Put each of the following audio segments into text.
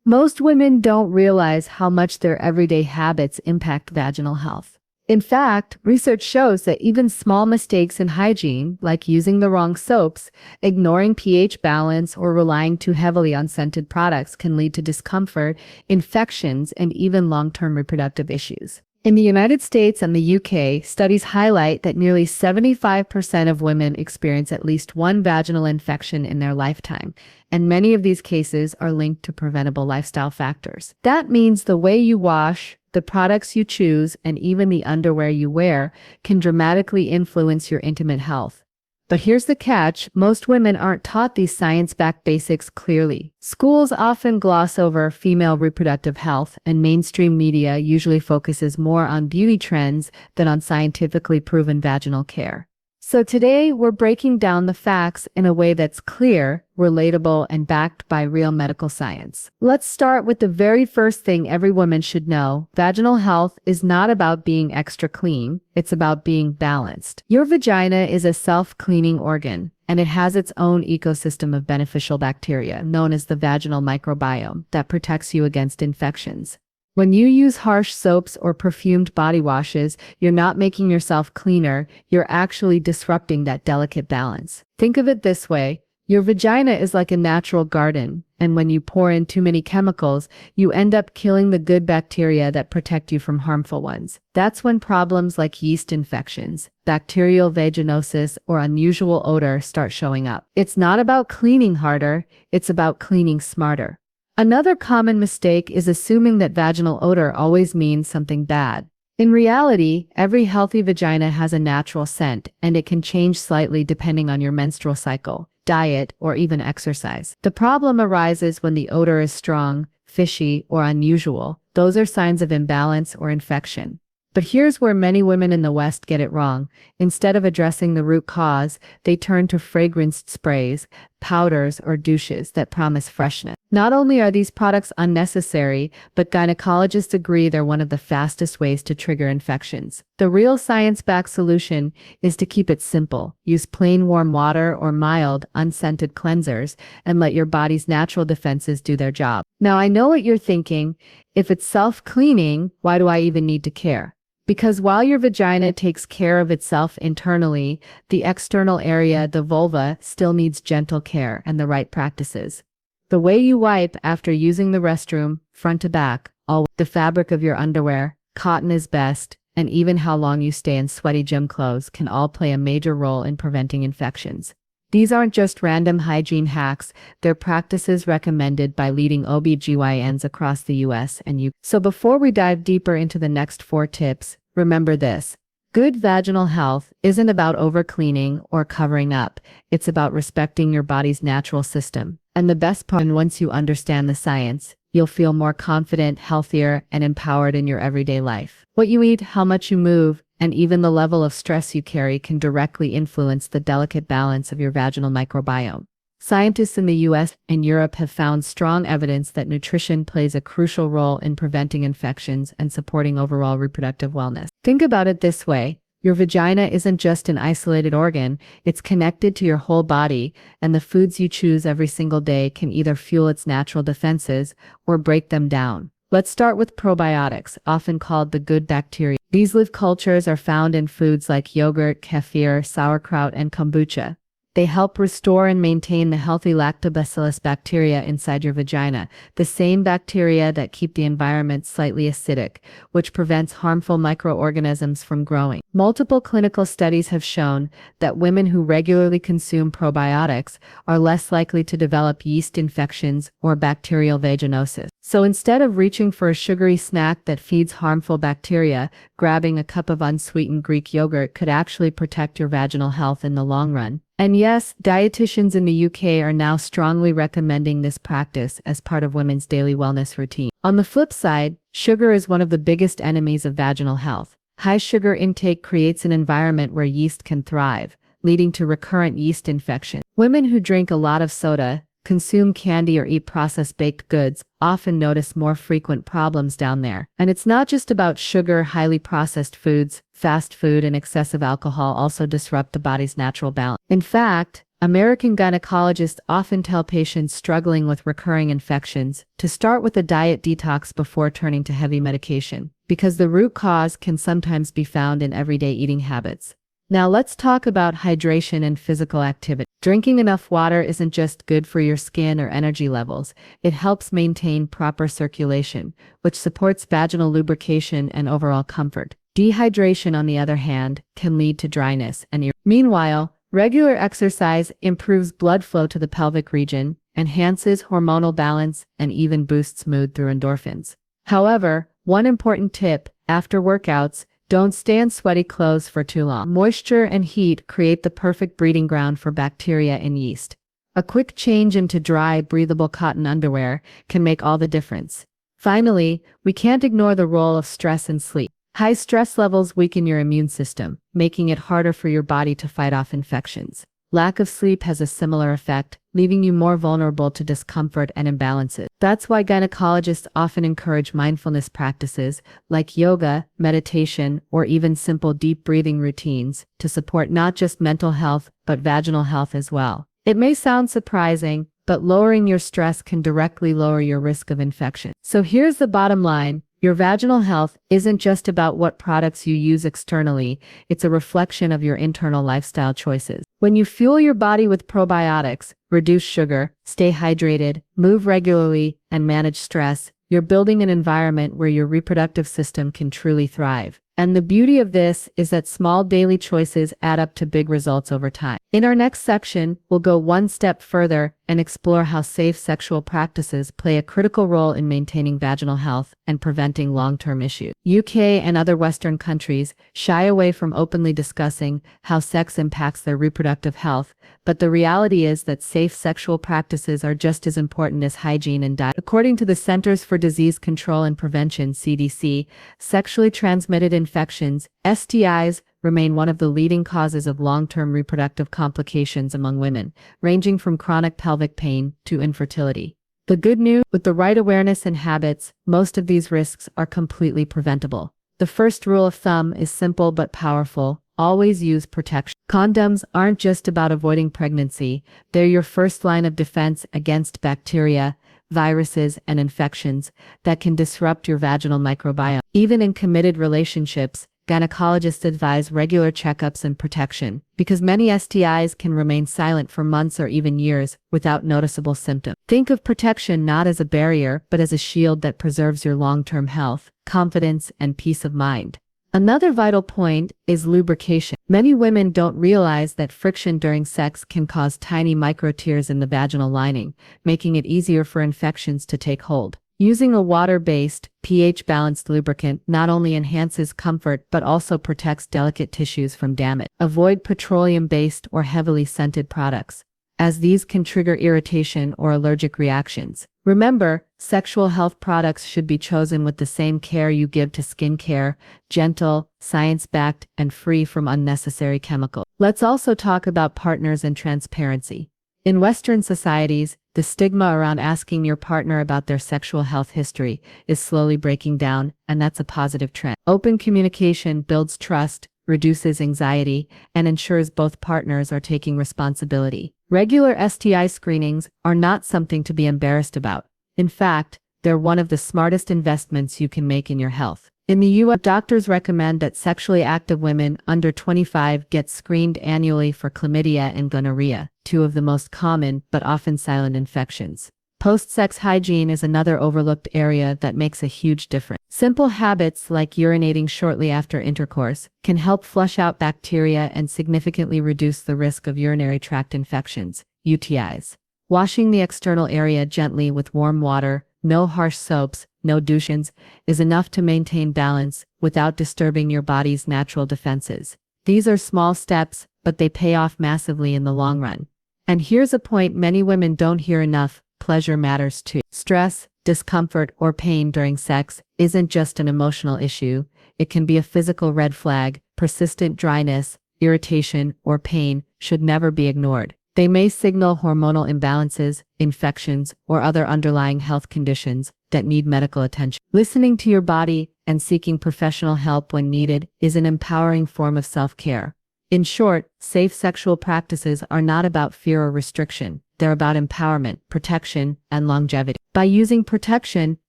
Most women don't realize how much their everyday habits impact vaginal health. In fact, research shows that even small mistakes in hygiene, like using the wrong soaps, ignoring pH balance, or relying too heavily on scented products, can lead to discomfort, infections, and even long-term reproductive issues. In the United States and the UK, studies highlight that nearly 75% of women experience at least one vaginal infection in their lifetime, and many of these cases are linked to preventable lifestyle factors. That means the way you wash, the products you choose, and even the underwear you wear can dramatically influence your intimate health. But here's the catch: most women aren't taught these science-backed basics clearly. Schools often gloss over female reproductive health, and mainstream media usually focuses more on beauty trends than on scientifically proven vaginal care. So today, we're breaking down the facts in a way that's clear, relatable, and backed by real medical science. Let's start with the very first thing every woman should know. Vaginal health is not about being extra clean, it's about being balanced. Your vagina is a self-cleaning organ, and it has its own ecosystem of beneficial bacteria, known as the vaginal microbiome, that protects you against infections. When you use harsh soaps or perfumed body washes, you're not making yourself cleaner, you're actually disrupting that delicate balance. Think of it this way: your vagina is like a natural garden, and when you pour in too many chemicals, you end up killing the good bacteria that protect you from harmful ones. That's when problems like yeast infections, bacterial vaginosis, or unusual odor start showing up. It's not about cleaning harder, it's about cleaning smarter. Another common mistake is assuming that vaginal odor always means something bad. In reality, every healthy vagina has a natural scent, and it can change slightly depending on your menstrual cycle, diet, or even exercise. The problem arises when the odor is strong, fishy, or unusual. Those are signs of imbalance or infection. But here's where many women in the West get it wrong. Instead of addressing the root cause, they turn to fragranced sprays, powders, or douches that promise freshness. Not only are these products unnecessary, but gynecologists agree they're one of the fastest ways to trigger infections. The real science-backed solution is to keep it simple. Use plain warm water or mild, unscented cleansers, and let your body's natural defenses do their job. Now, I know what you're thinking. If it's self-cleaning, why do I even need to care? Because while your vagina takes care of itself internally, the external area, the vulva, still needs gentle care and the right practices. The way you wipe after using the restroom, front to back, the fabric of your underwear, cotton is best, and even how long you stay in sweaty gym clothes can all play a major role in preventing infections. These aren't just random hygiene hacks, they're practices recommended by leading OB/GYNs across the US and UK. So before we dive deeper into the next 4 tips, remember this: good vaginal health isn't about overcleaning or covering up, it's about respecting your body's natural system. And the best part, once you understand the science, you'll feel more confident, healthier, and empowered in your everyday life. What you eat, how much you move, and even the level of stress you carry can directly influence the delicate balance of your vaginal microbiome. Scientists in the US and Europe have found strong evidence that nutrition plays a crucial role in preventing infections and supporting overall reproductive wellness. Think about it this way: your vagina isn't just an isolated organ, it's connected to your whole body, and the foods you choose every single day can either fuel its natural defenses or break them down. Let's start with probiotics, often called the good bacteria. These live cultures are found in foods like yogurt, kefir, sauerkraut, and kombucha. They help restore and maintain the healthy lactobacillus bacteria inside your vagina, the same bacteria that keep the environment slightly acidic, which prevents harmful microorganisms from growing. Multiple clinical studies have shown that women who regularly consume probiotics are less likely to develop yeast infections or bacterial vaginosis. So instead of reaching for a sugary snack that feeds harmful bacteria, grabbing a cup of unsweetened Greek yogurt could actually protect your vaginal health in the long run. And yes, dietitians in the UK are now strongly recommending this practice as part of women's daily wellness routine. On the flip side, sugar is one of the biggest enemies of vaginal health. High sugar intake creates an environment where yeast can thrive, leading to recurrent yeast infection. Women who drink a lot of soda, consume candy, or eat processed baked goods often notice more frequent problems down there. And it's not just about sugar. Highly processed foods, fast food, and excessive alcohol also disrupt the body's natural balance. In fact, American gynecologists often tell patients struggling with recurring infections to start with a diet detox before turning to heavy medication, because the root cause can sometimes be found in everyday eating habits. Now let's talk about hydration and physical activity. Drinking enough water isn't just good for your skin or energy levels, it helps maintain proper circulation, which supports vaginal lubrication and overall comfort. Dehydration, on the other hand, can lead to dryness and irritation. Meanwhile, regular exercise improves blood flow to the pelvic region, enhances hormonal balance, and even boosts mood through endorphins. However, one important tip: after workouts, don't stay in sweaty clothes for too long. Moisture and heat create the perfect breeding ground for bacteria and yeast. A quick change into dry, breathable cotton underwear can make all the difference. Finally, we can't ignore the role of stress and sleep. High stress levels weaken your immune system, making it harder for your body to fight off infections. Lack of sleep has a similar effect, leaving you more vulnerable to discomfort and imbalances. That's why gynecologists often encourage mindfulness practices like yoga, meditation, or even simple deep breathing routines to support not just mental health but vaginal health as well. It may sound surprising, but lowering your stress can directly lower your risk of infection. So here's the bottom line. Your vaginal health isn't just about what products you use externally, it's a reflection of your internal lifestyle choices. When you fuel your body with probiotics, reduce sugar, stay hydrated, move regularly, and manage stress, you're building an environment where your reproductive system can truly thrive. And the beauty of this is that small daily choices add up to big results over time. In our next section, we'll go one step further and explore how safe sexual practices play a critical role in maintaining vaginal health and preventing long-term issues. UK and other Western countries shy away from openly discussing how sex impacts their reproductive health, but the reality is that safe sexual practices are just as important as hygiene and diet. According to the Centers for Disease Control and Prevention (CDC), sexually transmitted infections, STIs, remain one of the leading causes of long-term reproductive complications among women, ranging from chronic pelvic pain to infertility. The good news: with the right awareness and habits, most of these risks are completely preventable. The first rule of thumb is simple but powerful: always use protection. Condoms aren't just about avoiding pregnancy, they're your first line of defense against bacteria, viruses, and infections that can disrupt your vaginal microbiome. Even in committed relationships, gynecologists advise regular checkups and protection, because many STIs can remain silent for months or even years without noticeable symptoms. Think of protection not as a barrier, but as a shield that preserves your long-term health, confidence, and peace of mind. Another vital point is lubrication. Many women don't realize that friction during sex can cause tiny micro-tears in the vaginal lining, making it easier for infections to take hold. Using a water-based, pH-balanced lubricant not only enhances comfort but also protects delicate tissues from damage. Avoid petroleum-based or heavily scented products, as these can trigger irritation or allergic reactions. Remember, sexual health products should be chosen with the same care you give to skincare: gentle, science-backed, and free from unnecessary chemicals. Let's also talk about partners and transparency. In Western societies, the stigma around asking your partner about their sexual health history is slowly breaking down, and that's a positive trend. Open communication builds trust, reduces anxiety, and ensures both partners are taking responsibility. Regular STI screenings are not something to be embarrassed about. In fact, they're one of the smartest investments you can make in your health. In the US, doctors recommend that sexually active women under 25 get screened annually for chlamydia and gonorrhea, two of the most common but often silent infections. Post-sex hygiene is another overlooked area that makes a huge difference. Simple habits like urinating shortly after intercourse can help flush out bacteria and significantly reduce the risk of urinary tract infections, UTIs. Washing the external area gently with warm water, no harsh soaps, no douches, is enough to maintain balance without disturbing your body's natural defenses. These are small steps, but they pay off massively in the long run. And here's a point many women don't hear enough: pleasure matters too. Stress, discomfort, or pain during sex isn't just an emotional issue, it can be a physical red flag. Persistent dryness, irritation, or pain should never be ignored. They may signal hormonal imbalances, infections, or other underlying health conditions that need medical attention. Listening to your body and seeking professional help when needed is an empowering form of self-care. In short, safe sexual practices are not about fear or restriction. They're about empowerment, protection, and longevity. By using protection,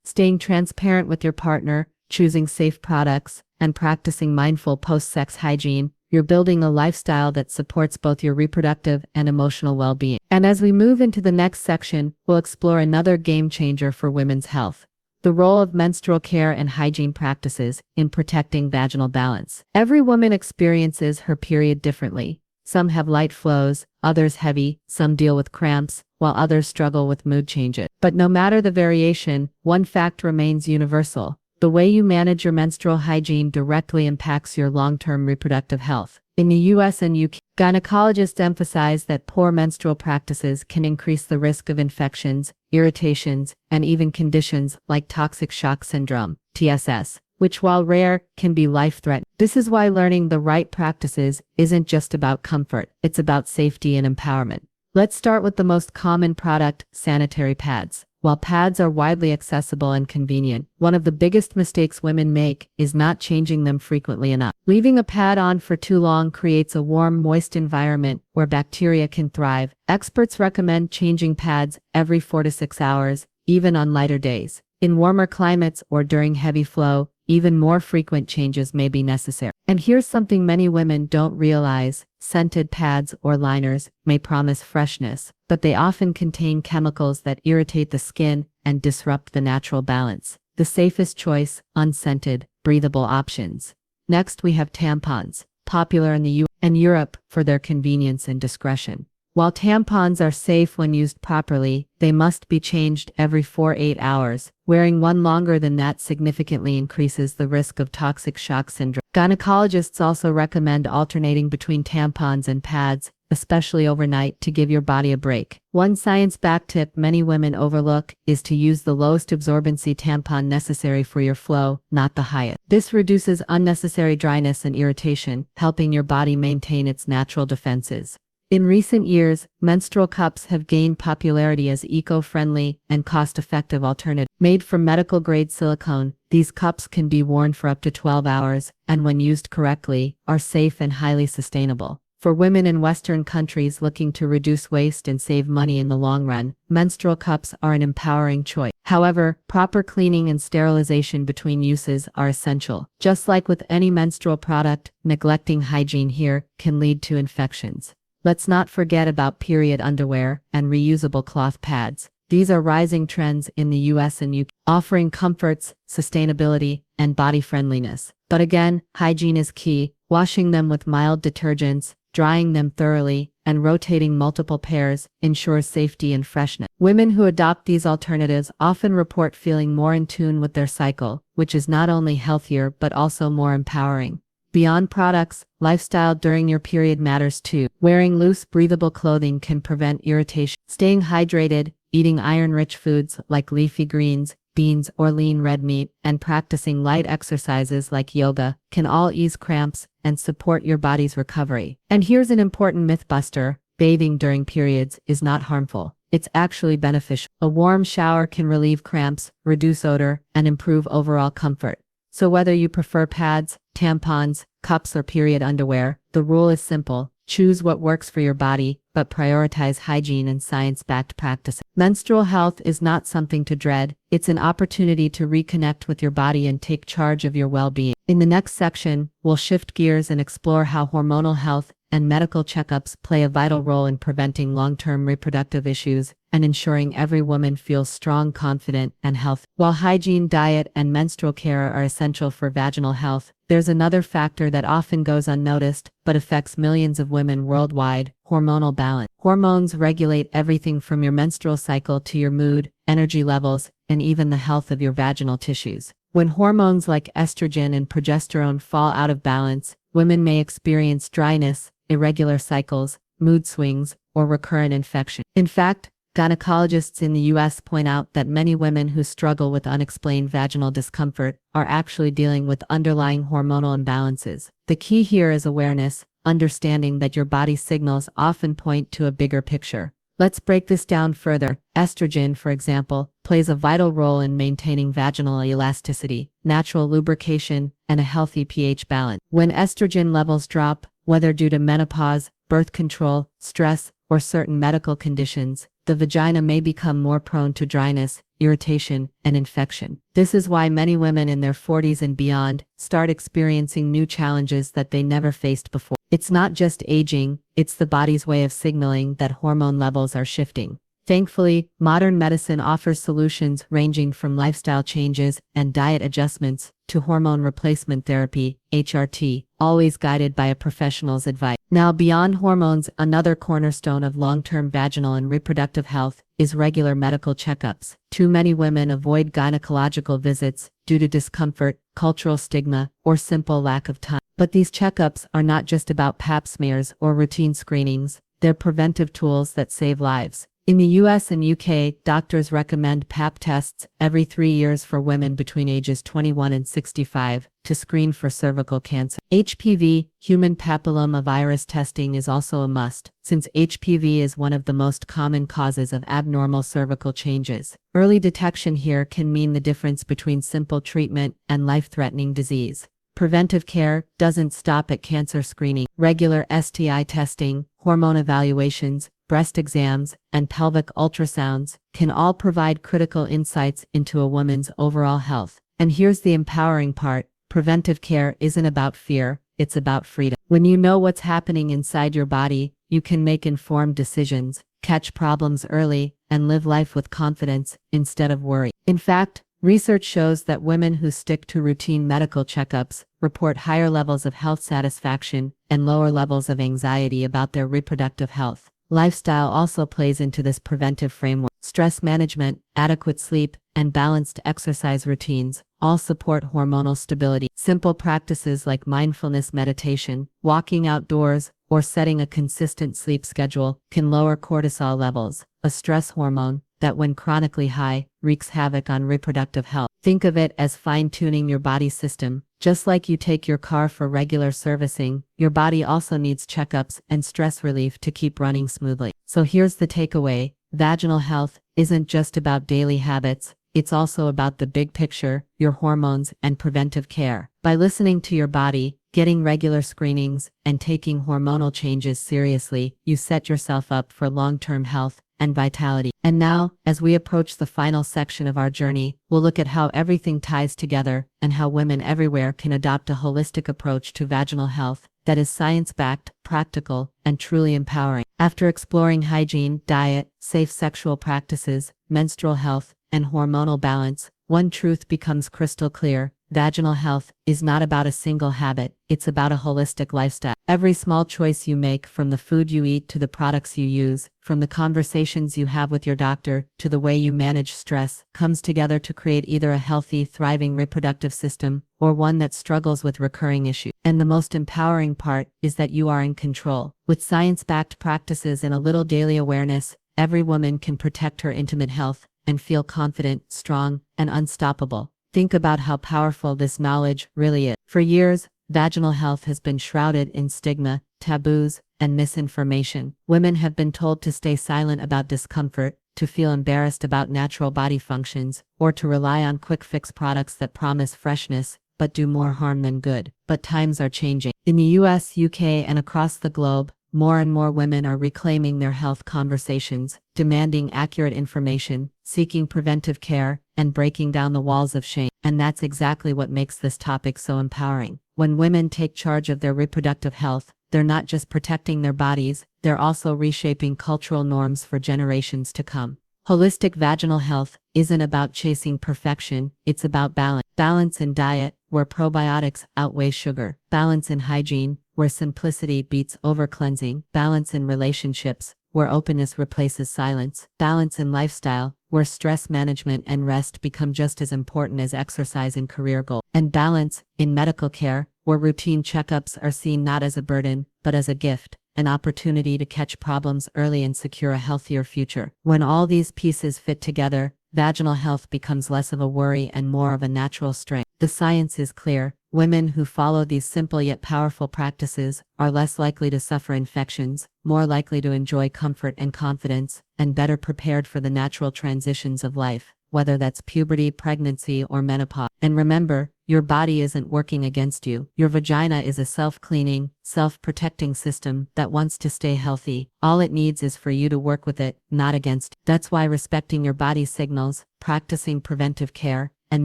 staying transparent with your partner, choosing safe products, and practicing mindful post-sex hygiene, you're building a lifestyle that supports both your reproductive and emotional well-being. And as we move into the next section, we'll explore another game changer for women's health: the role of menstrual care and hygiene practices in protecting vaginal balance. Every woman experiences her period differently. Some have light flows, others heavy, some deal with cramps, while others struggle with mood changes. But no matter the variation, one fact remains universal: the way you manage your menstrual hygiene directly impacts your long-term reproductive health. In the US and UK, gynecologists emphasize that poor menstrual practices can increase the risk of infections, irritations, and even conditions like toxic shock syndrome, TSS, which, while rare, can be life-threatening. This is why learning the right practices isn't just about comfort, it's about safety and empowerment. Let's start with the most common product: sanitary pads. While pads are widely accessible and convenient, one of the biggest mistakes women make is not changing them frequently enough. Leaving a pad on for too long creates a warm, moist environment where bacteria can thrive. Experts recommend changing pads every 4 to 6 hours, even on lighter days. In warmer climates or during heavy flow, even more frequent changes may be necessary. And here's something many women don't realize: scented pads or liners may promise freshness, but they often contain chemicals that irritate the skin and disrupt the natural balance. The safest choice: unscented, breathable options. Next, we have tampons, popular in the US and Europe for their convenience and discretion. While tampons are safe when used properly, they must be changed every 4 to 8 hours. Wearing one longer than that significantly increases the risk of toxic shock syndrome. Gynecologists also recommend alternating between tampons and pads, especially overnight, to give your body a break. One science-backed tip many women overlook is to use the lowest absorbency tampon necessary for your flow, not the highest. This reduces unnecessary dryness and irritation, helping your body maintain its natural defenses. In recent years, menstrual cups have gained popularity as eco-friendly and cost-effective alternative. Made from medical-grade silicone, these cups can be worn for up to 12 hours, and when used correctly, are safe and highly sustainable. For women in Western countries looking to reduce waste and save money in the long run, menstrual cups are an empowering choice. However, proper cleaning and sterilization between uses are essential. Just like with any menstrual product, neglecting hygiene here can lead to infections. Let's not forget about period underwear and reusable cloth pads. These are rising trends in the US and UK, offering comforts, sustainability, and body friendliness. But again, hygiene is key. Washing them with mild detergents, drying them thoroughly, and rotating multiple pairs ensures safety and freshness. Women who adopt these alternatives often report feeling more in tune with their cycle, which is not only healthier but also more empowering. Beyond products, lifestyle during your period matters too. Wearing loose, breathable clothing can prevent irritation. Staying hydrated, eating iron-rich foods like leafy greens, beans, or lean red meat, and practicing light exercises like yoga can all ease cramps and support your body's recovery. And here's an important myth buster: bathing during periods is not harmful. It's actually beneficial. A warm shower can relieve cramps, reduce odor, and improve overall comfort. So whether you prefer pads, tampons, cups, or period underwear, the rule is simple: choose what works for your body, but prioritize hygiene and science-backed practices. Menstrual health is not something to dread, it's an opportunity to reconnect with your body and take charge of your well-being. In the next section, we'll shift gears and explore how hormonal health and medical checkups play a vital role in preventing long-term reproductive issues and ensuring every woman feels strong, confident, and healthy. While hygiene, diet, and menstrual care are essential for vaginal health, there's another factor that often goes unnoticed but affects millions of women worldwide: hormonal balance. Hormones regulate everything from your menstrual cycle to your mood, energy levels, and even the health of your vaginal tissues. When hormones like estrogen and progesterone fall out of balance, women may experience dryness, irregular cycles, mood swings, or recurrent infection. In fact, gynecologists in the US point out that many women who struggle with unexplained vaginal discomfort are actually dealing with underlying hormonal imbalances. The key here is awareness, understanding that your body's signals often point to a bigger picture. Let's break this down further. Estrogen, for example, plays a vital role in maintaining vaginal elasticity, natural lubrication, and a healthy pH balance. When estrogen levels drop, Whether due to menopause, birth control, stress, or certain medical conditions, the vagina may become more prone to dryness, irritation, and infection. This is why many women in their 40s and beyond start experiencing new challenges that they never faced before. It's not just aging, it's the body's way of signaling that hormone levels are shifting. Thankfully, modern medicine offers solutions ranging from lifestyle changes and diet adjustments to hormone replacement therapy, HRT, always guided by a professional's advice. Now, beyond hormones, another cornerstone of long-term vaginal and reproductive health is regular medical checkups. Too many women avoid gynecological visits due to discomfort, cultural stigma, or simple lack of time. But these checkups are not just about pap smears or routine screenings, they're preventive tools that save lives. In the US and UK, doctors recommend pap tests every 3 years for women between ages 21 and 65 to screen for cervical cancer. HPV, human papillomavirus testing, is also a must, since HPV is one of the most common causes of abnormal cervical changes. Early detection here can mean the difference between simple treatment and life-threatening disease. Preventive care doesn't stop at cancer screening. Regular STI testing, hormone evaluations, breast exams, and pelvic ultrasounds can all provide critical insights into a woman's overall health. And here's the empowering part: preventive care isn't about fear, it's about freedom. When you know what's happening inside your body, you can make informed decisions, catch problems early, and live life with confidence instead of worry. In fact, research shows that women who stick to routine medical checkups report higher levels of health satisfaction and lower levels of anxiety about their reproductive health. Lifestyle also plays into this preventive framework. Stress management, adequate sleep, and balanced exercise routines all support hormonal stability. Simple practices like mindfulness meditation, walking outdoors, or setting a consistent sleep schedule can lower cortisol levels, a stress hormone that, when chronically high, wreaks havoc on reproductive health. Think of it as fine-tuning your body system. Just like you take your car for regular servicing, your body also needs checkups and stress relief to keep running smoothly. So here's the takeaway: vaginal health isn't just about daily habits, it's also about the big picture, your hormones and preventive care. By listening to your body, getting regular screenings, and taking hormonal changes seriously, you set yourself up for long-term health and vitality. And now, as we approach the final section of our journey, we'll look at how everything ties together and how women everywhere can adopt a holistic approach to vaginal health that is science-backed, practical, and truly empowering. After exploring hygiene, diet, safe sexual practices, menstrual health, and hormonal balance, one truth becomes crystal clear: vaginal health is not about a single habit, it's about a holistic lifestyle. Every small choice you make, from the food you eat to the products you use, from the conversations you have with your doctor to the way you manage stress, comes together to create either a healthy, thriving reproductive system or one that struggles with recurring issues. And the most empowering part is that you are in control. With science-backed practices and a little daily awareness, every woman can protect her intimate health and feel confident, strong, and unstoppable. Think about how powerful this knowledge really is. For years, vaginal health has been shrouded in stigma, taboos, and misinformation. Women have been told to stay silent about discomfort, to feel embarrassed about natural body functions, or to rely on quick-fix products that promise freshness but do more harm than good. But times are changing. In the US, UK, and across the globe, more and more women are reclaiming their health conversations, demanding accurate information, seeking preventive care, and breaking down the walls of shame. And that's exactly what makes this topic so empowering. When women take charge of their reproductive health, they're not just protecting their bodies, they're also reshaping cultural norms for generations to come. Holistic vaginal health isn't about chasing perfection, it's about balance. Balance in diet, where probiotics outweigh sugar. Balance in hygiene, where simplicity beats over-cleansing. Balance in relationships, where openness replaces silence. Balance in lifestyle, where stress management and rest become just as important as exercise and career goals. And balance in medical care, where routine checkups are seen not as a burden, but as a gift, an opportunity to catch problems early and secure a healthier future. When all these pieces fit together, vaginal health becomes less of a worry and more of a natural strength. The science is clear. Women who follow these simple yet powerful practices are less likely to suffer infections, more likely to enjoy comfort and confidence, and better prepared for the natural transitions of life. whether that's puberty, pregnancy, or menopause. And remember, your body isn't working against you. Your vagina is a self-cleaning, self-protecting system that wants to stay healthy. All it needs is for you to work with it, not against it. That's why respecting your body's signals, practicing preventive care, and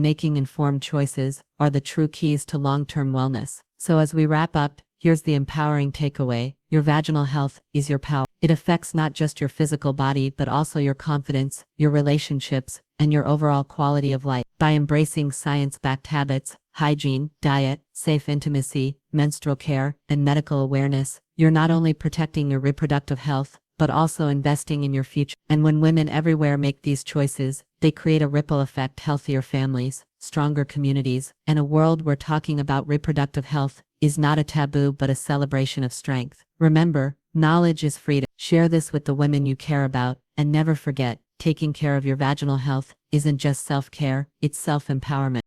making informed choices are the true keys to long-term wellness. So as we wrap up, here's the empowering takeaway. Your vaginal health is your power. It affects not just your physical body but also your confidence, your relationships, and your overall quality of life. By embracing science-backed habits, hygiene, diet, safe intimacy, menstrual care, and medical awareness, you're not only protecting your reproductive health, but also investing in your future. And when women everywhere make these choices, they create a ripple effect: healthier families, stronger communities, and a world where talking about reproductive health is not a taboo but a celebration of strength. Remember, knowledge is freedom. Share this with the women you care about, and never forget, taking care of your vaginal health isn't just self-care, it's self-empowerment.